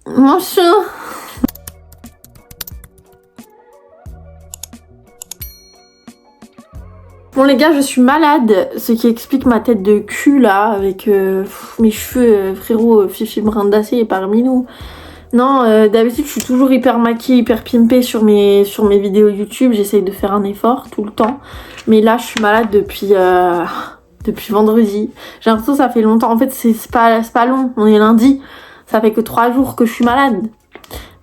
Mon chat. Bon les gars, je suis malade, ce qui explique ma tête de cul là, avec mes cheveux, frérot, Fifi Brindacé est parmi nous. Non, d'habitude je suis toujours hyper maquillée, hyper pimpée sur mes vidéos YouTube, j'essaye de faire un effort tout le temps. Mais là je suis malade depuis vendredi. J'ai l'impression que ça fait longtemps, en fait c'est pas long, on est lundi. Ça fait que 3 jours que je suis malade.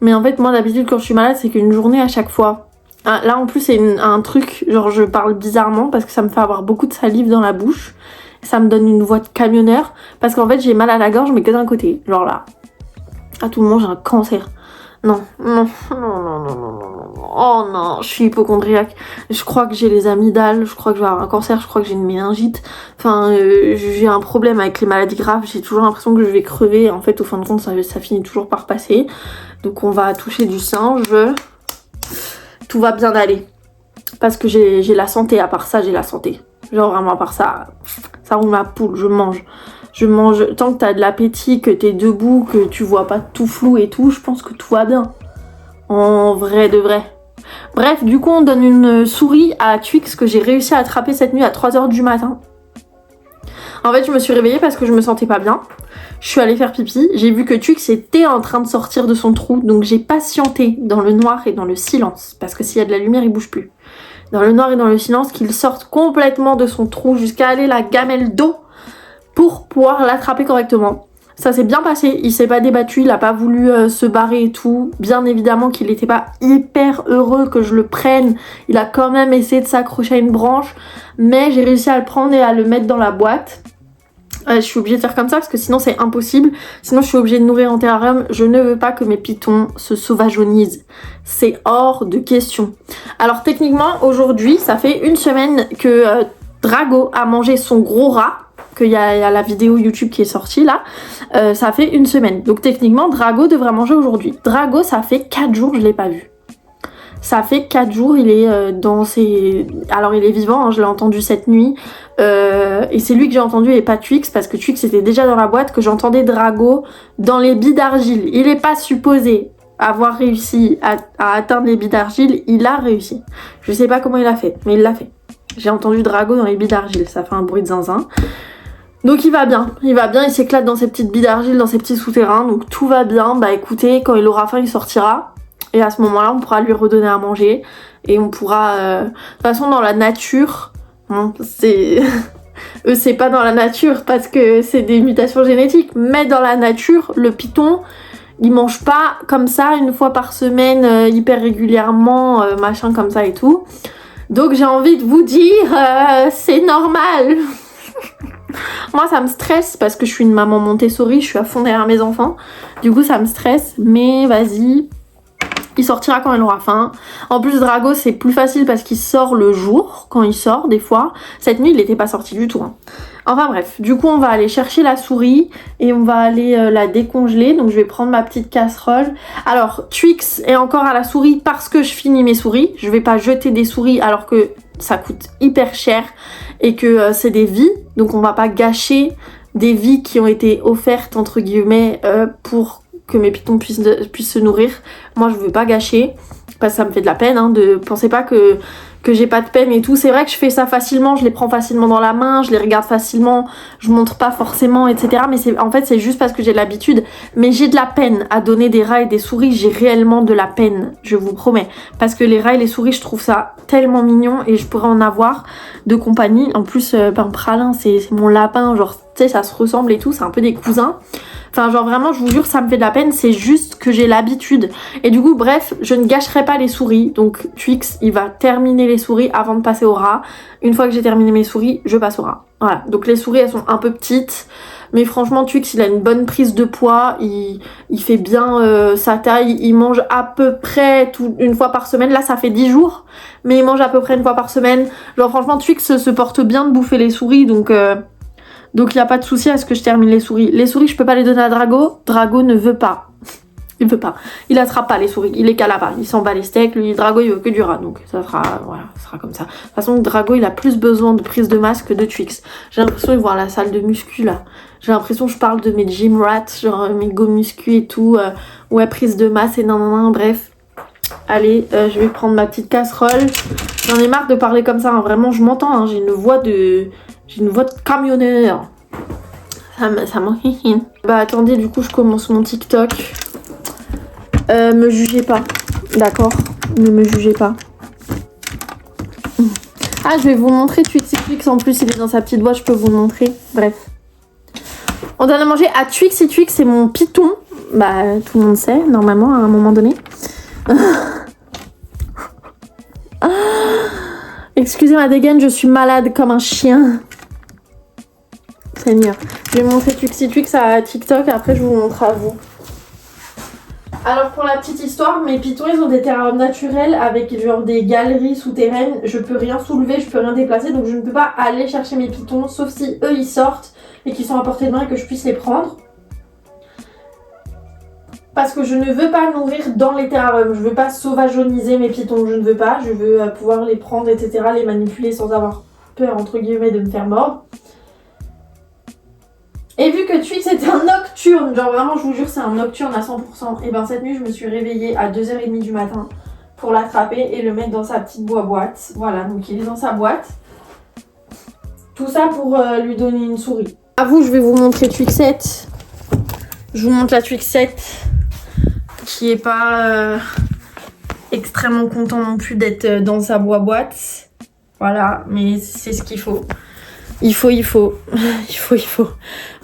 Mais en fait moi d'habitude quand je suis malade c'est qu'une journée à chaque fois. Ah, là en plus c'est un truc, genre je parle bizarrement parce que ça me fait avoir beaucoup de salive dans la bouche. Ça me donne une voix de camionneur parce qu'en fait j'ai mal à la gorge mais que d'un côté, genre là. À tout moment j'ai un cancer. Non. Oh non, je suis hypochondriaque. Je crois que j'ai les amygdales, je crois que je vais avoir un cancer, je crois que j'ai une méningite. Enfin, j'ai un problème avec les maladies graves, j'ai toujours l'impression que je vais crever. En fait, au fin de compte, ça finit toujours par passer. Donc on va toucher du singe. Tout va bien aller. Parce que j'ai la santé, à part ça, j'ai la santé. Genre vraiment, à part ça, ça roule ma poule, je mange. Je mange, tant que t'as de l'appétit, que t'es debout, que tu vois pas tout flou et tout, je pense que tout va bien. En vrai de vrai. Bref, du coup, on donne une souris à Twix que j'ai réussi à attraper cette nuit à 3h du matin. En fait, je me suis réveillée parce que je me sentais pas bien. Je suis allée faire pipi, j'ai vu que Twix était en train de sortir de son trou, donc j'ai patienté dans le noir et dans le silence, parce que s'il y a de la lumière, il bouge plus. Dans le noir et dans le silence, qu'il sorte complètement de son trou jusqu'à aller la gamelle d'eau pour pouvoir l'attraper correctement. Ça s'est bien passé, il s'est pas débattu, il a pas voulu se barrer et tout. Bien évidemment qu'il était pas hyper heureux que je le prenne, il a quand même essayé de s'accrocher à une branche, mais j'ai réussi à le prendre et à le mettre dans la boîte. Je suis obligée de faire comme ça parce que sinon c'est impossible. Sinon je suis obligée de nourrir en terrarium. Je ne veux pas que mes pitons se sauvageonisent. C'est hors de question. Alors techniquement aujourd'hui ça fait 1 semaine que Drago a mangé son gros rat. Qu'il y a la vidéo YouTube qui est sortie là. Ça fait 1 semaine. Donc techniquement Drago devrait manger aujourd'hui. Drago ça fait 4 jours je l'ai pas vu. Ça fait 4 jours, il est dans ses... Alors il est vivant, hein, je l'ai entendu cette nuit. Et c'est lui que j'ai entendu et pas Twix, parce que Twix était déjà dans la boîte, que j'entendais Drago dans les billes d'argile. Il est pas supposé avoir réussi à atteindre les billes d'argile, il a réussi. Je sais pas comment il a fait, mais il l'a fait. J'ai entendu Drago dans les billes d'argile, ça fait un bruit de zinzin. Donc il va bien, il s'éclate dans ses petites billes d'argile, dans ses petits souterrains, donc tout va bien. Bah écoutez, quand il aura faim, il sortira. Et à ce moment-là, on pourra lui redonner à manger. Et on pourra... De toute façon, dans la nature... Bon, c'est... Eux, c'est pas dans la nature parce que c'est des mutations génétiques. Mais dans la nature, le python, il mange pas comme ça 1 fois par semaine, hyper régulièrement, machin comme ça et tout. Donc j'ai envie de vous dire, c'est normal. Moi, ça me stresse parce que je suis une maman Montessori, je suis à fond derrière mes enfants. Du coup, ça me stresse. Mais vas-y... Il sortira quand il aura faim. En plus, Drago, c'est plus facile parce qu'il sort le jour, quand il sort, des fois. Cette nuit, il n'était pas sorti du tout. Hein. Enfin bref, du coup, on va aller chercher la souris et on va aller la décongeler. Donc, je vais prendre ma petite casserole. Alors, Twix est encore à la souris parce que je finis mes souris. Je vais pas jeter des souris alors que ça coûte hyper cher et que c'est des vies. Donc, on va pas gâcher des vies qui ont été offertes, entre guillemets, pour... que mes pitons puissent se nourrir. Moi je veux pas gâcher parce que ça me fait de la peine hein, de pensez pas que j'ai pas de peine et tout. C'est vrai que je fais ça facilement, je les prends facilement dans la main, je les regarde facilement, je montre pas forcément etc. Mais en fait c'est juste parce que j'ai l'habitude. Mais j'ai de la peine à donner des rats et des souris, j'ai réellement de la peine, je vous promets. Parce que les rats et les souris je trouve ça tellement mignon et je pourrais en avoir de compagnie. En plus Pralin c'est mon lapin, genre tu sais ça se ressemble et tout, c'est un peu des cousins. Enfin genre vraiment je vous jure ça me fait de la peine, c'est juste que j'ai l'habitude. Et du coup bref je ne gâcherai pas les souris. Donc Twix il va terminer les souris avant de passer au rat. Une fois que j'ai terminé mes souris je passe au rat. Voilà donc les souris elles sont un peu petites. Mais franchement Twix il a une bonne prise de poids. Il fait bien sa taille. Il mange à peu près 1 fois par semaine. Là ça fait 10 jours. Mais il mange à peu près 1 fois par semaine. Genre franchement Twix se porte bien de bouffer les souris. Donc il n'y a pas de souci à ce que je termine les souris. Les souris, je peux pas les donner à Drago. Drago ne veut pas. Il veut pas. Il attrape pas les souris. Il les cala pas. Il s'en bat les steaks. Lui, Drago, il veut que du rat. Donc, ça sera, voilà, ça sera comme ça. De toute façon, Drago, il a plus besoin de prise de masse que de Twix. J'ai l'impression de voir la salle de muscu, là. J'ai l'impression que je parle de mes gym rats, genre mes go muscu et tout. Ouais, prise de masse et nan, bref. Allez, je vais prendre ma petite casserole. J'en ai marre de parler comme ça. Hein. Vraiment, je m'entends. Hein. J'ai une voix de camionneur. Ça m'enhihine. Bah, attendez, du coup, je commence mon TikTok. Me jugez pas, d'accord? Ne me jugez pas. Ah, je vais vous montrer Twix en plus, il est dans sa petite boîte, je peux vous le montrer. Bref. On donne à manger à Twix et Twix, c'est mon python. Bah, tout le monde sait, normalement, à un moment donné. Excusez ma dégaine, je suis malade comme un chien. Seigneur. Je vais montrer Twix à TikTok, après je vous montre à vous. Alors pour la petite histoire, mes pitons ils ont des terrariums naturels avec genre des galeries souterraines. Je peux rien soulever, je peux rien déplacer, donc je ne peux pas aller chercher mes pitons, sauf si eux ils sortent et qu'ils sont à portée de main et que je puisse les prendre. Parce que je ne veux pas nourrir dans les terrariums, je veux pas sauvageoniser mes pitons, je ne veux pas, je veux pouvoir les prendre, etc., les manipuler sans avoir peur entre guillemets de me faire mordre. Et vu que Twix était un nocturne, genre vraiment je vous jure c'est un nocturne à 100%, et ben cette nuit je me suis réveillée à 2h30 du matin pour l'attraper et le mettre dans sa petite boîte. Voilà, donc il est dans sa boîte. Tout ça pour lui donner une souris. À vous, je vais vous montrer Twixette. Je vous montre la Twixette qui est pas extrêmement content non plus d'être dans sa boîte. Voilà, mais c'est ce qu'il faut. Il faut.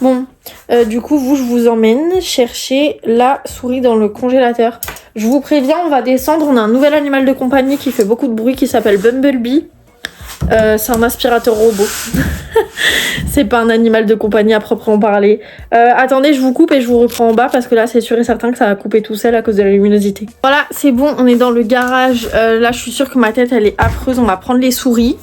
Bon, du coup, je vous emmène chercher la souris dans le congélateur. Je vous préviens, on va descendre. On a un nouvel animal de compagnie qui fait beaucoup de bruit qui s'appelle Bumblebee. C'est un aspirateur robot. C'est pas un animal de compagnie à proprement parler. Attendez, je vous coupe et je vous reprends en bas parce que là, c'est sûr et certain que ça va couper tout seul à cause de la luminosité. Voilà, c'est bon, on est dans le garage. Là, je suis sûre que ma tête, elle est affreuse. On va prendre les souris.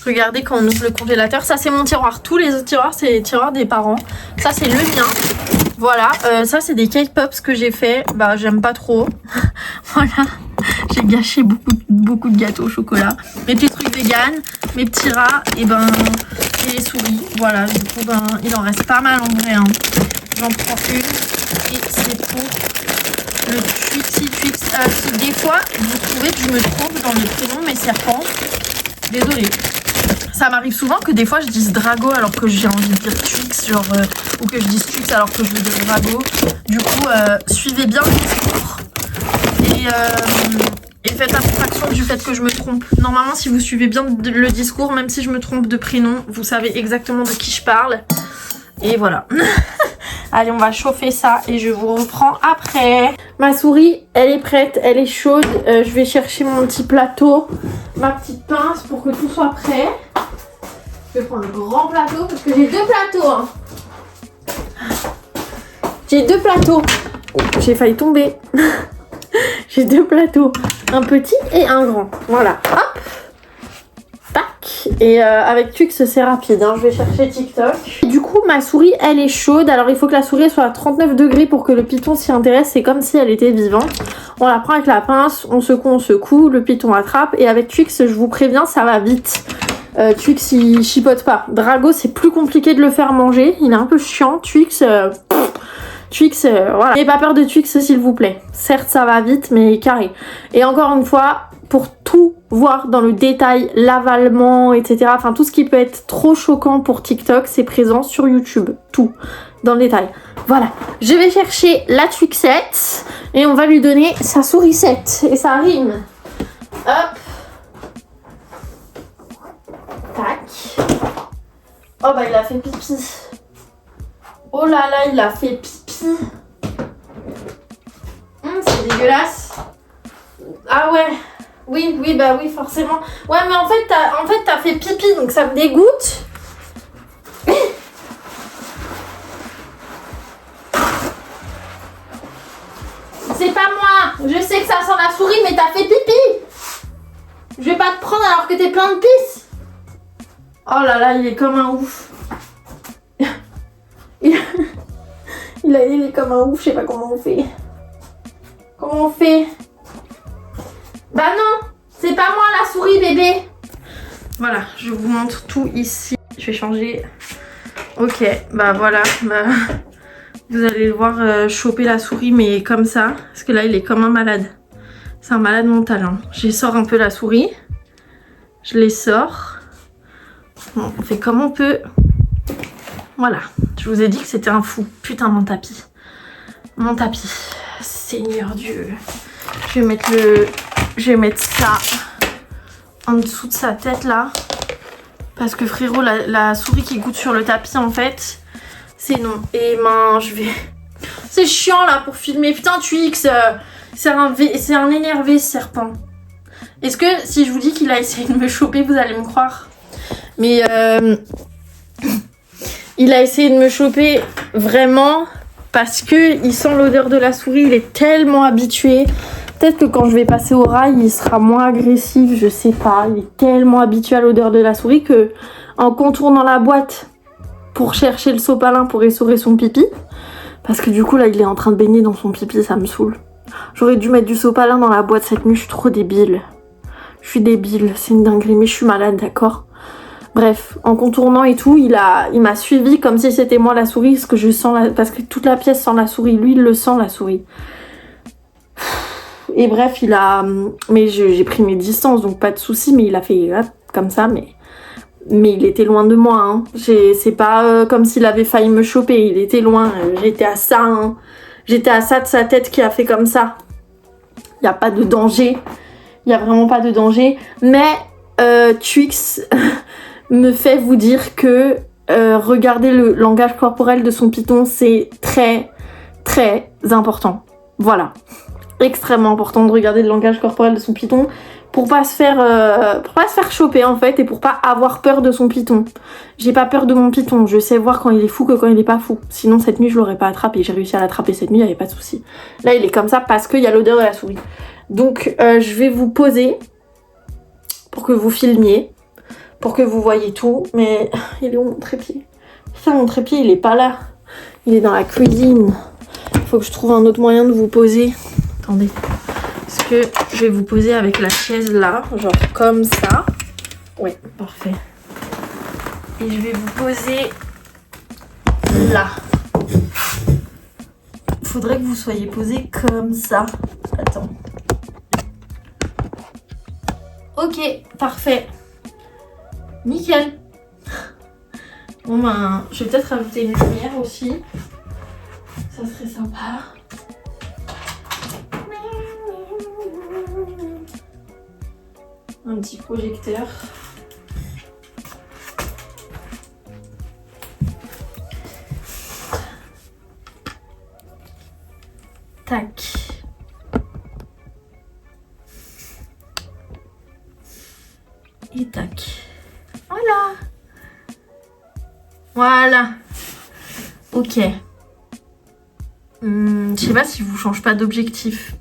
Regardez quand on ouvre le congélateur, ça c'est mon tiroir. Tous les autres tiroirs c'est les tiroirs des parents. Ça c'est le mien. Voilà, ça c'est des cake pops que j'ai fait. Bah j'aime pas trop. Voilà, j'ai gâché beaucoup de gâteaux au chocolat. Mes petits trucs vegan, mes petits rats et les souris. Voilà, du coup il en reste pas mal en vrai. Hein. J'en prends une et c'est pour le Twix. Si des fois vous trouvez que je me trompe dans le prénom de mes serpents, désolée. Ça m'arrive souvent que des fois je dise Drago alors que j'ai envie de dire Twix, genre, ou que je dise Twix alors que je veux dire Drago. Du coup, suivez bien le discours et faites abstraction du fait que je me trompe. Normalement, si vous suivez bien le discours, même si je me trompe de prénom, vous savez exactement de qui je parle. Et voilà. Allez, on va chauffer ça et je vous reprends après. Ma souris, elle est prête, elle est chaude. Je vais chercher mon petit plateau, ma petite pince pour que tout soit prêt. Je vais prendre le grand plateau parce que j'ai deux plateaux. Hein. J'ai deux plateaux. Oh, j'ai failli tomber. J'ai deux plateaux. Un petit et un grand. Voilà. Hop. Tac. Et avec Twix, c'est rapide. Hein. Je vais chercher TikTok. Et du coup, ma souris, elle est chaude. Alors, il faut que la souris soit à 39 degrés pour que le python s'y intéresse. C'est comme si elle était vivante. On la prend avec la pince. On secoue. Le python attrape. Et avec Twix, je vous préviens, ça va vite. Twix, il chipote pas. Drago, c'est plus compliqué de le faire manger. Il est un peu chiant. Twix, voilà. N'ayez pas peur de Twix, s'il vous plaît. Certes, ça va vite, mais carré. Et encore une fois, pour tout voir dans le détail, l'avalement, etc. Enfin, tout ce qui peut être trop choquant pour TikTok, c'est présent sur YouTube. Tout, dans le détail. Voilà. Je vais chercher la Twixette et on va lui donner sa sourisette. Et ça rime. Hop. Tac. Oh bah il a fait pipi. Oh là là, il a fait pipi. C'est dégueulasse. Ah ouais. Oui, bah oui, forcément. Ouais, mais en fait, t'as fait pipi, donc ça me dégoûte. C'est pas moi. Je sais que ça sent la souris, mais t'as fait pipi. Je vais pas te prendre alors que t'es plein de pisse. Oh là là, il est comme un ouf. Il est comme un ouf, je sais pas comment on fait. Comment on fait? Bah non, c'est pas moi la souris bébé. Voilà, je vous montre tout ici. Je vais changer. Ok, bah voilà. Bah, vous allez le voir choper la souris, mais comme ça. Parce que là, il est comme un malade. C'est un malade mental. Hein. Je sors un peu la souris. Je les sors. Bon, on fait comme on peut. Voilà. Je vous ai dit que c'était un fou. Putain, mon tapis. Mon tapis. Seigneur Dieu. Je vais mettre ça en dessous de sa tête là. Parce que frérot, la souris qui goûte sur le tapis en fait, c'est non. Et ben je vais... C'est chiant là pour filmer. Putain Twix, c'est un énervé ce serpent. Est-ce que si je vous dis qu'il a essayé de me choper, vous allez me croire? Mais il a essayé de me choper vraiment parce que il sent l'odeur de la souris. Il est tellement habitué. Peut-être que quand je vais passer au rail, il sera moins agressif, je sais pas. Il est tellement habitué à l'odeur de la souris que en contournant la boîte pour chercher le sopalin pour essorer son pipi, parce que du coup là il est en train de baigner dans son pipi, ça me saoule. J'aurais dû mettre du sopalin dans la boîte cette nuit, je suis trop débile. Je suis débile, c'est une dinguerie, mais je suis malade, d'accord? Bref, en contournant et tout, il m'a suivi comme si c'était moi la souris, parce que je sens parce que toute la pièce sent la souris, lui il le sent la souris. Et bref, mais j'ai pris mes distances, donc pas de soucis, mais il a fait comme ça, mais il était loin de moi, hein. C'est pas comme s'il avait failli me choper, il était loin, j'étais à ça, hein. J'étais à ça de sa tête qui a fait comme ça. Il n'y a pas de danger, il n'y a vraiment pas de danger, mais Twix me fait vous dire que regarder le langage corporel de son python, c'est très, très important. Voilà. Extrêmement important de regarder le langage corporel de son python pour pas se faire choper en fait et pour pas avoir peur de son python. J'ai pas peur de mon python, je sais voir quand il est fou que quand il est pas fou. Sinon cette nuit je l'aurais pas attrapé, j'ai réussi à l'attraper cette nuit, il y avait pas de souci. Là il est comme ça parce qu'il y a l'odeur de la souris. Donc je vais vous poser pour que vous filmiez, pour que vous voyez tout. Mais il est où mon trépied? Putain mon trépied il est pas là, il est dans la cuisine. Faut que je trouve un autre moyen de vous poser. Attendez, parce que je vais vous poser avec la chaise là, genre comme ça. Oui, parfait. Et je vais vous poser là. Faudrait que vous soyez posé comme ça. Attends. Ok, parfait. Nickel. Bon ben, je vais peut-être rajouter une lumière aussi. Ça serait sympa. Un petit projecteur. Tac. Et tac. Voilà. Voilà. Ok. Je sais pas si je vous change pas d'objectif.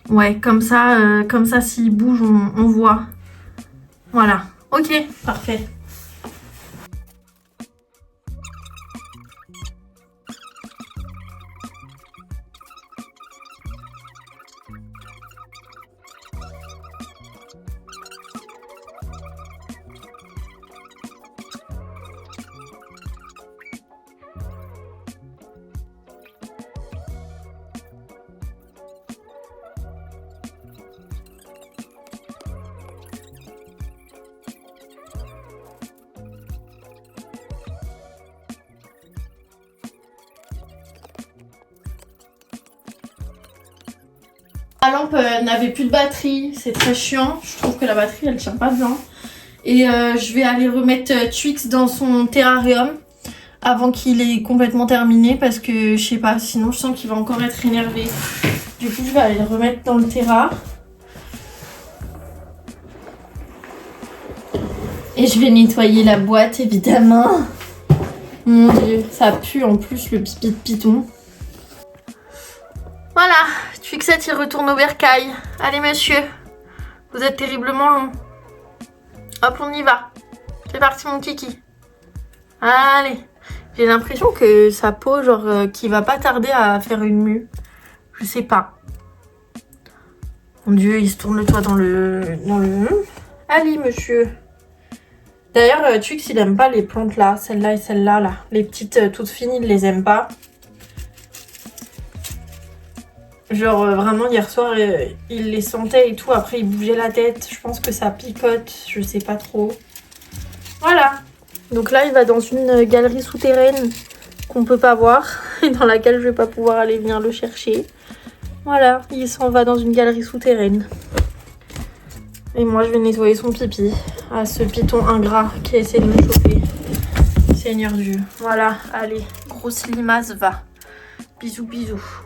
Ouais, comme ça s'il bouge, on voit. Voilà. Ok, parfait. La lampe n'avait plus de batterie, c'est très chiant. Je trouve que la batterie elle tient pas bien. Et je vais aller remettre Twix dans son terrarium avant qu'il ait complètement terminé parce que je sais pas, sinon je sens qu'il va encore être énervé. Du coup je vais aller le remettre dans le terra. Et je vais nettoyer la boîte évidemment. Mon dieu, ça pue en plus le pipi de python. Voilà, Twixette il retourne au bercail. Allez monsieur, vous êtes terriblement long. Hop, on y va. C'est parti mon kiki. Allez, J'ai l'impression que sa peau, genre, qui va pas tarder à faire une mue. Je sais pas. Mon Dieu, il se tourne le toit dans le... Allez, monsieur. D'ailleurs, Twix, il aime pas les plantes là. Celle-là et celle-là, là. Les petites toutes fines, il les aime pas. Genre, vraiment, hier soir, il les sentait et tout. Après, il bougeait la tête. Je pense que ça picote. Je sais pas trop. Voilà. Donc là, il va dans une galerie souterraine qu'on peut pas voir. Et dans laquelle je vais pas pouvoir aller venir le chercher. Voilà, il s'en va dans une galerie souterraine. Et moi, je vais nettoyer son pipi à ce python ingrat qui essaie de me chauffer. Seigneur Dieu. Voilà, allez, grosse limace, va. Bisous, bisous.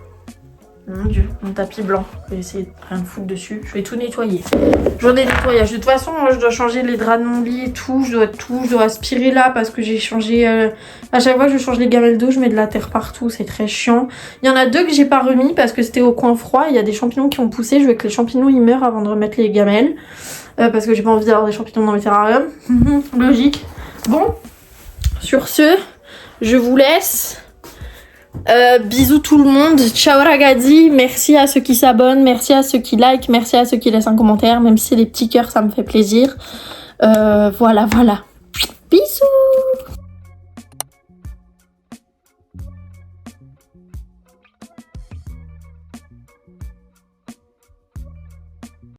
Mon Dieu, mon tapis blanc. Je vais essayer de rien foutre dessus. Je vais tout nettoyer. Journée de nettoyage. De toute façon, moi, je dois changer les draps de mon lit et tout. Je dois aspirer là parce que j'ai changé... À chaque fois que je change les gamelles d'eau, je mets de la terre partout. C'est très chiant. Il y en a 2 que j'ai pas remis parce que c'était au coin froid. Il y a des champignons qui ont poussé. Je veux que les champignons ils meurent avant de remettre les gamelles. Parce que j'ai pas envie d'avoir des champignons dans mes terrariums. Logique. Bon. Sur ce, je vous laisse. Bisous tout le monde, ciao ragazzi, merci à ceux qui s'abonnent, merci à ceux qui like, merci à ceux qui laissent un commentaire, même si c'est des petits cœurs ça me fait plaisir. Voilà.